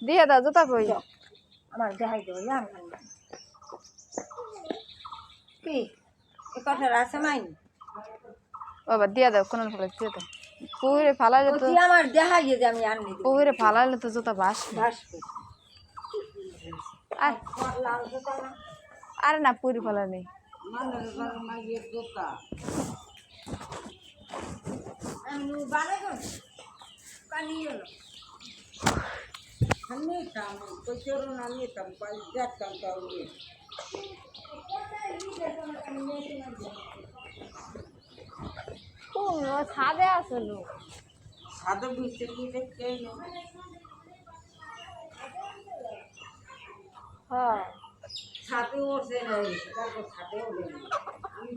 দিয়ে দাও জুতা কই আমার দেখাই দেবো জান কি এ কথার আছে মাইন বাবা দিয়ে দাও কোন ফেলে দিয়ে দাও পুকুরে ফালাইলে তো আমার দেখাই যে আমি আনি পুকুরে ফালাইলে তো জুতা ভাসবে আরে না পুরি ফেলা নেই ছাদে আছে লোক ছাদে বুঝতে কি দেখতে হ্যাঁ ছাদে উঠছে না তারপর ছাদে উঠে আমি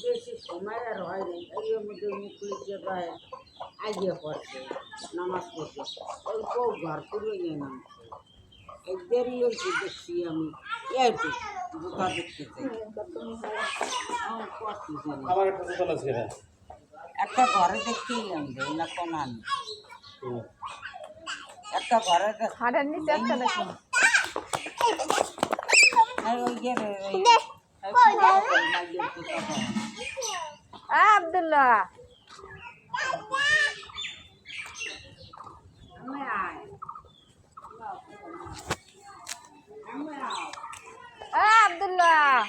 বেশি সময় আর হয় নাই এর মধ্যে মুখে প্রায় আইডিয়া পড়ছে নামাজ পড়ছে ওই বউ ঘর করে নিয়ে নামছে এক দেরি হয়েছে দেখছি আমি একটু জুতা দেখতে একটা ঘরে দেখতে আমি না কোন আমি একটা ঘরে হাড়ের নিচে একটা দেখো আব্দুল্লাহ আব্দুল্লাহ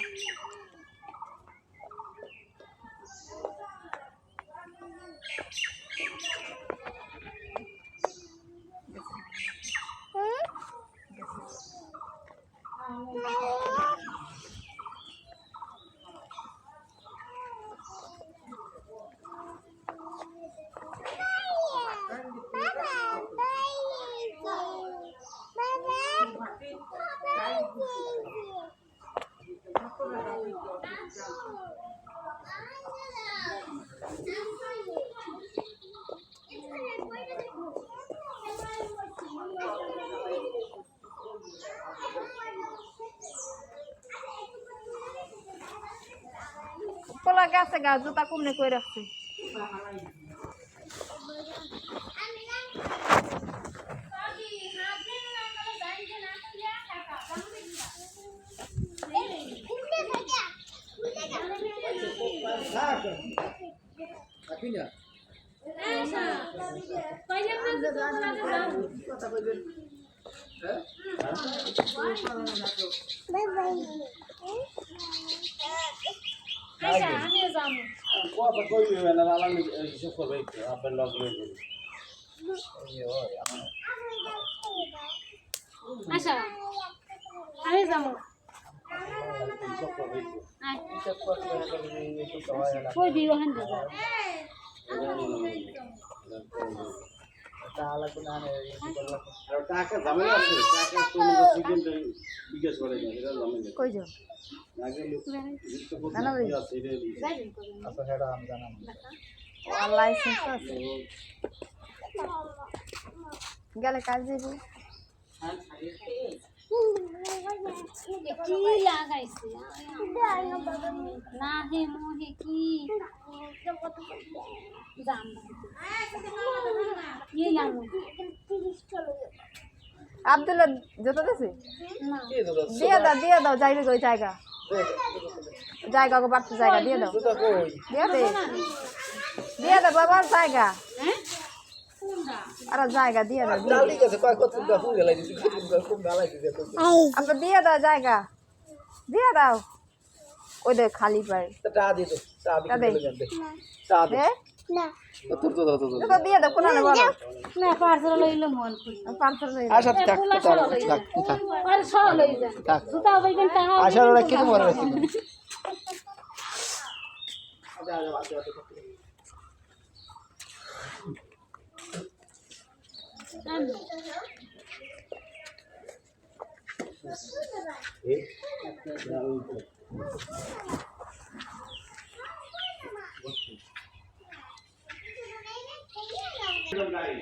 পোলা গেছে গা জুতা কমনে কই রাখছে আচ্ছা আমি যাবো কই দিও হান দাদা টাকা ঝামেলা আছে টাকা তো সেকেন্ড বিকাশ করে না এটা ঝামেলা কই যাও না ভাই আছে এটা আচ্ছা সেটা আমি জানাম আর লাইসেন্স আছে গেলে কাজ দিবি কি লাগাইছে না হে মোহে কি জাম ये जामु আব্দুল্লাহ জুতা দিছে না দিয়ে দাও যাইবে ওই জায়গা জায়গা গো বাড়তে জায়গা দিয়ে দাও দিয়ে দাও বাবার জায়গা হ্যাঁ কোনটা আরে জায়গা দিয়ে দাও ঠিক আছে কয় কত ফুল গেলাই দিছি খুব ভালো লাগছে আপনি দিয়ে দাও জায়গা দিয়ে দাও ওই দেখ খালি পায় টা দিয়ে দাও টা দিয়ে টা দে না তোর তো জুতা দিয়ে দাও কোন না বলো না পার্সেল লইলো মন পার্সেল লই আচ্ছা থাক থাক পার্সেল লই যা জুতা বাইবেন টাকা আশা রাখি তো মনে রাখি গাড়ি